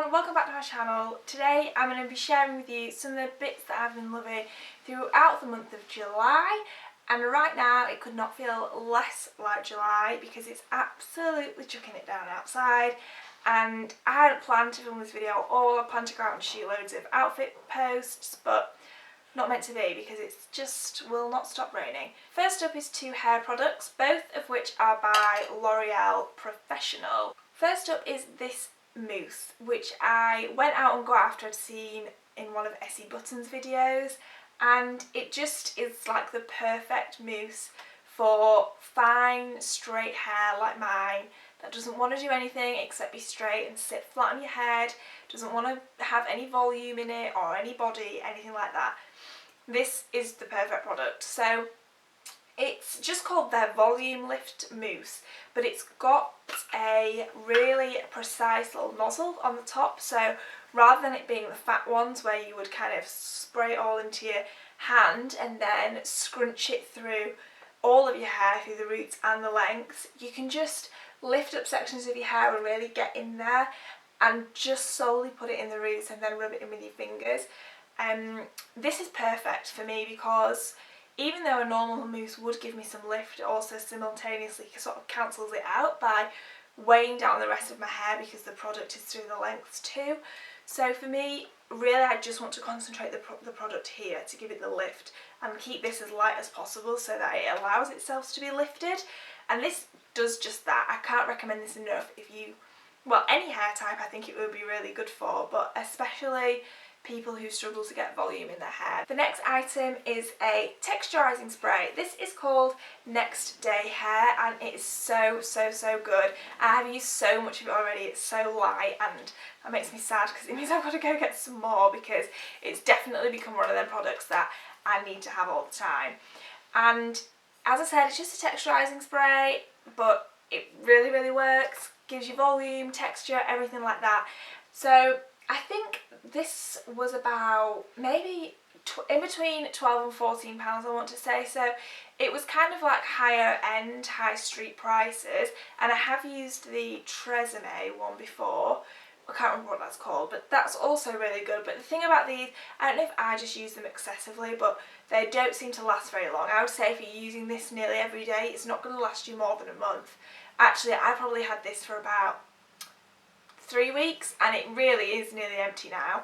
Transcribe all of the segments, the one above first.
everyone, welcome back to my channel. Today I'm going to be sharing with you some of the bits that I've been loving throughout the month of July, and right now it could not feel less like July because it's absolutely chucking it down outside, and I hadn't planned to film this video at all. I planned to go out and shoot loads of outfit posts, but not meant to be because it just will not stop raining. First up is two hair products, both of which are by L'Oreal Professional. First up is this mousse, which I went out and got after I'd seen in one of Essie Button's videos, and it just is like the perfect mousse for fine straight hair like mine that doesn't want to do anything except be straight and sit flat on your head, doesn't want to have any volume in it or any body, anything like that. This is the perfect product. So it's just called their Volume Lift Mousse, but it's got a really precise little nozzle on the top, so rather than it being the fat ones where you would kind of spray it all into your hand and then scrunch it through all of your hair, through the roots and the lengths, you can just lift up sections of your hair and really get in there and just solely put it in the roots and then rub it in with your fingers. This is perfect for me because even though a normal mousse would give me some lift, it also simultaneously sort of cancels it out by weighing down the rest of my hair because the product is through the lengths too. So for me, really I just want to concentrate the product here to give it the lift and keep this as light as possible so that it allows itself to be lifted. And this does just that. I can't recommend this enough if you, well, any hair type I think it would be really good for, but especially people who struggle to get volume in their hair. The next item is a texturising spray. This is called Next Day Hair and it is so good. I have used so much of it already. It's so light and that makes me sad because it means I've got to go get some more because it's definitely become one of them products that I need to have all the time. And as I said, it's just a texturising spray, but it really works, gives you volume, texture, everything like that. So I think this was about maybe in between £12 and £14 I want to say, so it was kind of like higher end, high street prices, and I have used the Tresemme one before. I can't remember what that's called, but that's also really good. But the thing about these, I don't know if I just use them excessively, but they don't seem to last very long. I would say if you're using this nearly every day, it's not going to last you more than a month. Actually, I probably had this for about 3 weeks and it really is nearly empty now.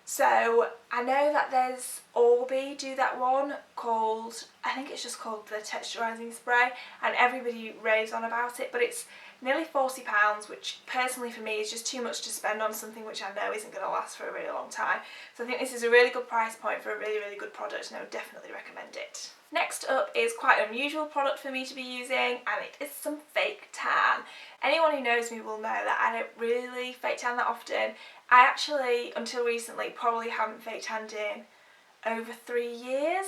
So I know that there's Orbi do that one called, I think it's just called the texturising spray, and everybody raves on about it, but it's nearly £40, which personally for me is just too much to spend on something which I know isn't going to last for a really long time. So I think this is a really good price point for a really good product and I would definitely recommend it. Next up is quite an unusual product for me to be using, and it is some fake tan. Anyone who knows me will know that I don't really fake tan that often. I actually, until recently, probably haven't fake tanned in over 3 years,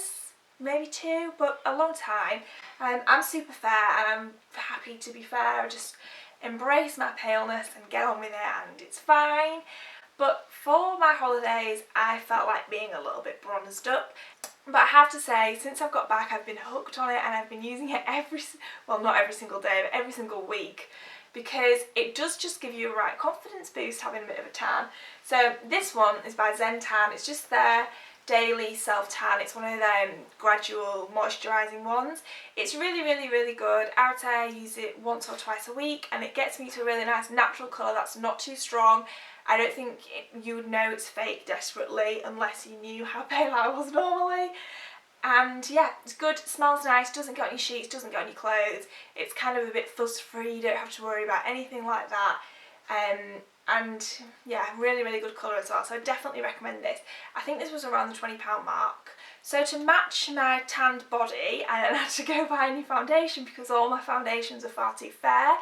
maybe 2, but a long time. I'm super fair and I'm happy to be fair. I just embrace my paleness and get on with it and it's fine. But for my holidays, I felt like being a little bit bronzed up. But I have to say, since I've got back, I've been hooked on it and I've been using it well, not every single day, but every single week, because it does just give you a right confidence boost having a bit of a tan. So this one is by Zen Tan. It's just their daily self tan. It's one of their gradual moisturising ones. It's really good. I would say I use it once or twice a week and it gets me to a really nice natural colour that's not too strong. I don't think you would know it's fake desperately unless you knew how pale I was normally. And yeah, it's good, smells nice, doesn't get on your sheets, doesn't get on your clothes. It's kind of a bit fuss free, you don't have to worry about anything like that. And yeah, really good colour as well, so I definitely recommend this. I think this was around the £20 mark. So to match my tanned body, I don't have to go buy any foundation because all my foundations are far too fair.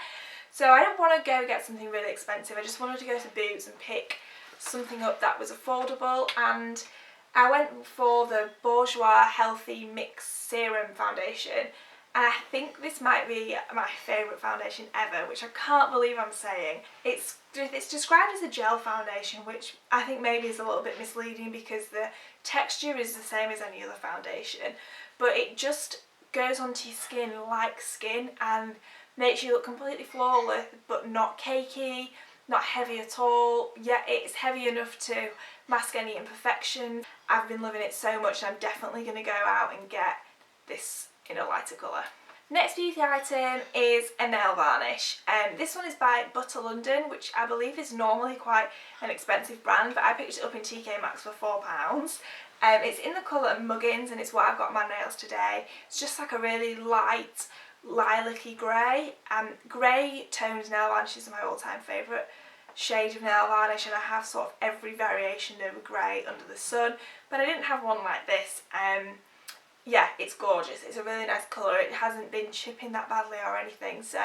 So I didn't want to go get something really expensive. I just wanted to go to Boots and pick something up that was affordable, and I went for the Bourjois Healthy Mix Serum foundation, and I think this might be my favourite foundation ever, which I can't believe I'm saying. It's described as a gel foundation, which I think maybe is a little bit misleading because the texture is the same as any other foundation, but it just goes onto your skin like skin and makes you look completely flawless but not cakey. not heavy at all, yet it's heavy enough to mask any imperfections. I've been loving it so much, and I'm definitely going to go out and get this in a lighter colour. Next beauty item is a nail varnish. This one is by Butter London, which I believe is normally quite an expensive brand, but I picked it up in TK Maxx for £4. It's in the colour Muggins, and it's what I've got on my nails today. It's just like a really light lilac-y grey. Grey toned nail varnish is my all-time favourite shade of nail varnish, and I have sort of every variation of grey under the sun, but I didn't have one like this. Yeah, it's gorgeous. It's a really nice colour. It hasn't been chipping that badly or anything, so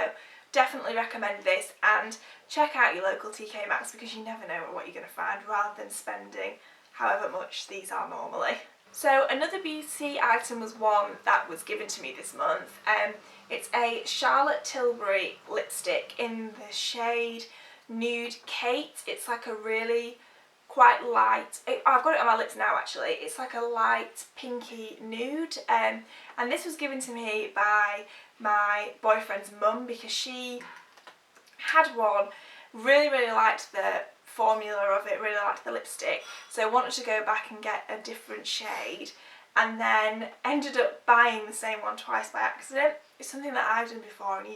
definitely recommend this, and check out your local TK Maxx because you never know what you're going to find rather than spending however much these are normally. So another beauty item was one that was given to me this month. It's a Charlotte Tilbury lipstick in the shade Nude Kate. It's like a really quite light, I've got it on my lips now actually, it's like a light pinky nude, and this was given to me by my boyfriend's mum because she had one, really liked the formula of it, really liked the lipstick, so I wanted to go back and get a different shade, and then ended up buying the same one twice by accident. It's something that I've done before, and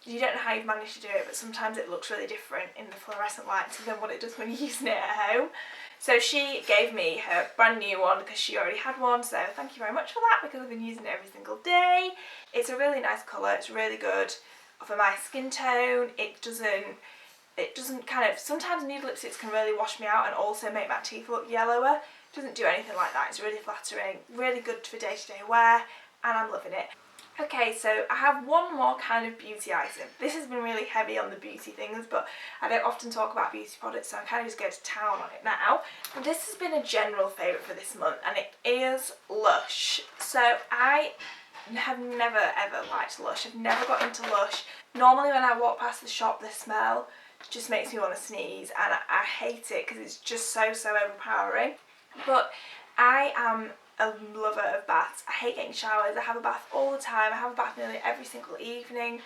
you don't know how you've managed to do it, but sometimes it looks really different in the fluorescent lights than what it does when you're using it at home. So she gave me her brand new one because she already had one, so thank you very much for that because I've been using it every single day. It's a really nice colour, it's really good for my skin tone. It doesn't kind of, sometimes nude lipsticks can really wash me out and also make my teeth look yellower. It doesn't do anything like that. It's really flattering, really good for day-to-day wear, and I'm loving it. Okay, so I have one more kind of beauty item. This has been really heavy on the beauty things, but I don't often talk about beauty products, so I'm kind of just going to town on it now. And this has been a general favourite for this month, and it is Lush. So I have never ever liked Lush. I've never got into Lush. Normally when I walk past the shop, the smell just makes me want to sneeze, and I hate it because it's just so overpowering. But I am a lover of baths. I hate getting showers. I have a bath all the time. I have a bath nearly every single evening.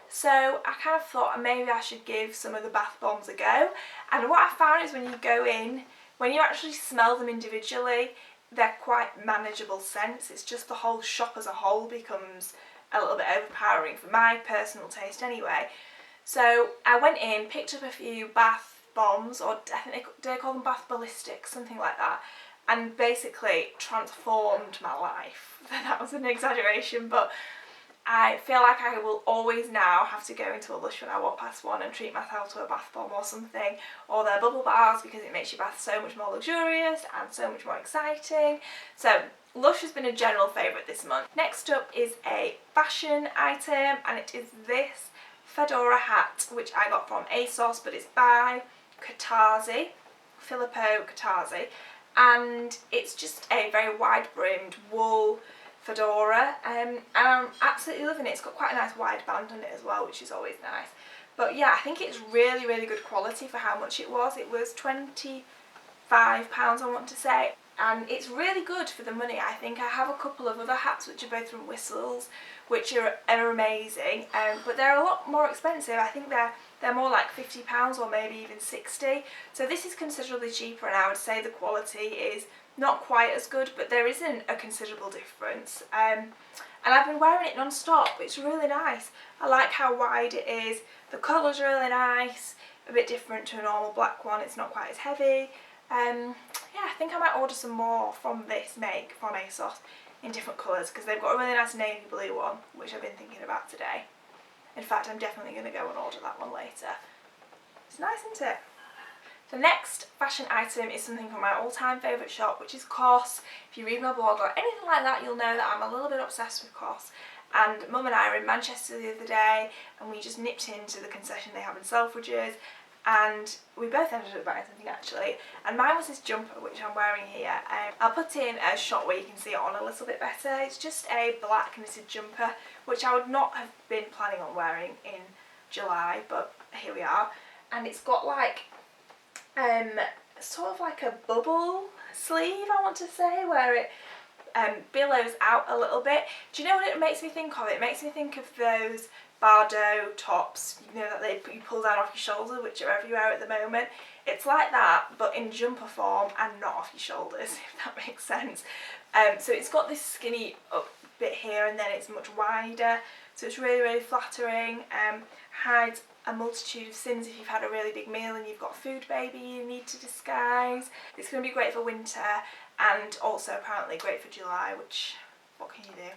So I kind of thought maybe I should give some of the bath bombs a go. And what I found is when you go in, when you actually smell them individually, they're quite manageable scents. It's just the whole shop as a whole becomes a little bit overpowering for my personal taste anyway. So I went in, picked up a few bath bombs, or I think they call them bath ballistics, something like that, and basically transformed my life. That was an exaggeration, but I feel like I will always now have to go into a Lush when I walk past one and treat myself to a bath bomb or something, or their bubble baths, because it makes your bath so much more luxurious and so much more exciting. So Lush has been a general favourite this month. Next up is a fashion item, and it is this fedora hat, which I got from ASOS, but it's by Qatar Zee, Fillipo Catarzi, and it's just a very wide-brimmed wool fedora, and I'm absolutely loving it. It's got quite a nice wide band on it as well, which is always nice. But yeah, I think it's really good quality for how much it was. It was £25, I want to say, and it's really good for the money. I think I have a couple of other hats which are both from Whistles, which are amazing, but they're a lot more expensive. I think they're more like £50 or maybe even 60. So this is considerably cheaper, and I would say the quality is not quite as good, but there isn't a considerable difference. And I've been wearing it non-stop. It's really nice. I like how wide it is. The colour's really nice, a bit different to a normal black one. It's not quite as heavy. Yeah, I think I might order some more from this make from ASOS in different colours, because they've got a really nice navy blue one, which I've been thinking about today. In fact, I'm definitely going to go and order that one later. It's nice, isn't it? The next fashion item is something from my all-time favourite shop, which is COS. If you read my blog or anything like that, you'll know that I'm a little bit obsessed with COS. And Mum and I were in Manchester the other day, and we just nipped into the concession they have in Selfridges, and we both ended up buying something actually. And mine was this jumper, which I'm wearing here. I'll put in a shot where you can see it on a little bit better. It's just a black knitted jumper, which I would not have been planning on wearing in July, but here we are. And it's got like sort of like a bubble sleeve, I want to say, where billows out a little bit. Do you know what it makes me think of? It makes me think of those Bardot tops, you know, that you pull down off your shoulder, which are everywhere at the moment. It's like that, but in jumper form and not off your shoulders, if that makes sense. So it's got this skinny up bit here, and then it's much wider, so it's really, really flattering. Hides a multitude of sins if you've had a really big meal and you've got a food baby you need to disguise. It's going to be great for winter, and also apparently great for July, which, what can you do?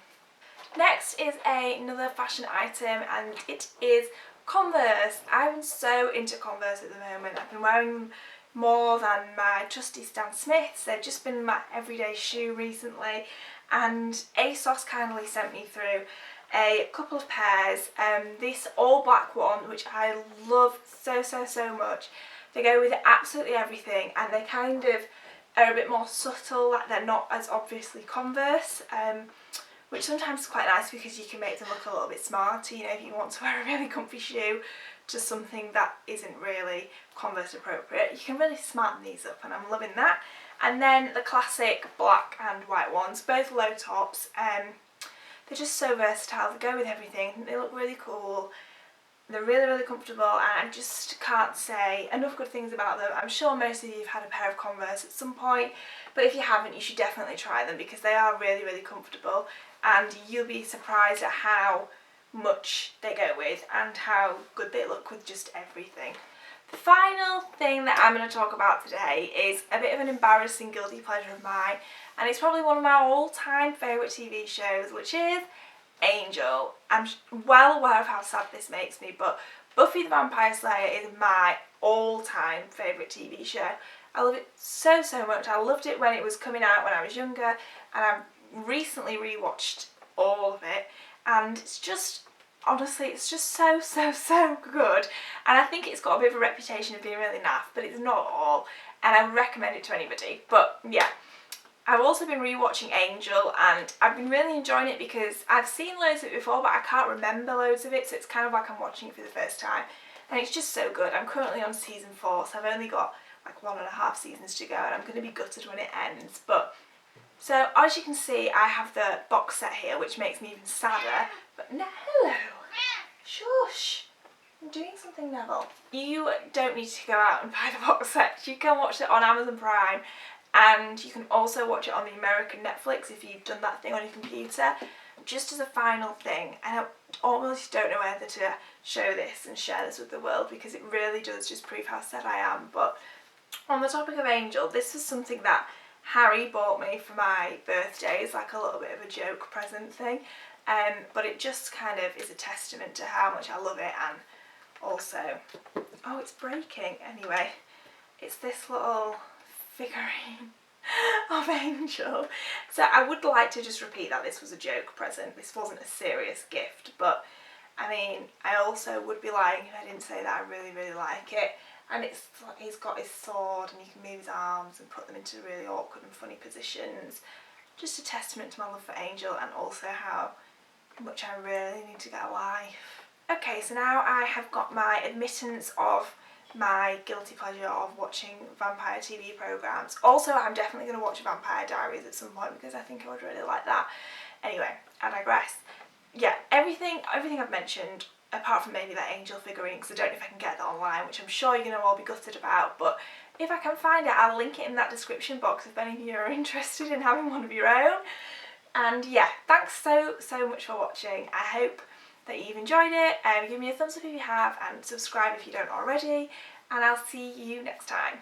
Next is another fashion item, and it is Converse. I'm so into Converse at the moment. I've been wearing them more than my trusty Stan Smiths. They've just been my everyday shoe recently, and ASOS kindly sent me through a couple of pairs. This all black one, which I love so much. They go with absolutely everything, and they kind of are a bit more subtle, like they're not as obviously Converse, which sometimes is quite nice because you can make them look a little bit smarter, you know, if you want to wear a really comfy shoe to something that isn't really Converse appropriate. You can really smarten these up, and I'm loving that. And then the classic black and white ones, both low tops. They're just so versatile, they go with everything, they look really cool, they're really, really comfortable, and I just can't say enough good things about them. I'm sure most of you have had a pair of Converse at some point, but if you haven't, you should definitely try them because they are really, really comfortable, and you'll be surprised at how much they go with and how good they look with just everything. The final thing that I'm going to talk about today is a bit of an embarrassing guilty pleasure of mine, and it's probably one of my all-time favourite TV shows, which is Angel. I'm well aware of how sad this makes me, but Buffy the Vampire Slayer is my all-time favourite TV show. I love it so much. I loved it when it was coming out when I was younger, and I've recently rewatched all of it, and it's just, honestly, it's just so good. And I think it's got a bit of a reputation of being really naff, but it's not at all, and I would recommend it to anybody. But yeah, I've also been rewatching Angel, and I've been really enjoying it because I've seen loads of it before, but I can't remember loads of it, so it's kind of like I'm watching it for the first time, and it's just so good. I'm currently on season 4, so I've only got like 1.5 seasons to go, and I'm going to be gutted when it ends. But so as you can see, I have the box set here, which makes me even sadder. But no, hello, shush, I'm doing something, Neville. You don't need to go out and buy the box set. You can watch it on Amazon Prime, and you can also watch it on the American Netflix if you've done that thing on your computer. Just as a final thing, and I almost don't know whether to show this and share this with the world because it really does just prove how sad I am, but on the topic of Angel, this was something that Harry bought me for my birthday. It's like a little bit of a joke present thing, but it just kind of is a testament to how much I love it. And also, oh, it's breaking. Anyway, it's this little figurine of Angel. So I would like to just repeat that this was a joke present. This wasn't a serious gift, but I mean, I also would be lying if I didn't say that I really like it. And he's got his sword, and he can move his arms and put them into really awkward and funny positions. Just a testament to my love for Angel, and also how much I really need to get a life. Okay, so now I have got my admittance of my guilty pleasure of watching vampire TV programmes. Also, I'm definitely going to watch Vampire Diaries at some point because I think I would really like that. Anyway, I digress. Yeah, everything I've mentioned, apart from maybe that Angel figurine, because I don't know if I can get that online, which I'm sure you're going to all be gutted about, but if I can find it, I'll link it in that description box if any of you are interested in having one of your own. And yeah, thanks so much for watching. I hope that you've enjoyed it. Give me a thumbs up if you have, and subscribe if you don't already, and I'll see you next time.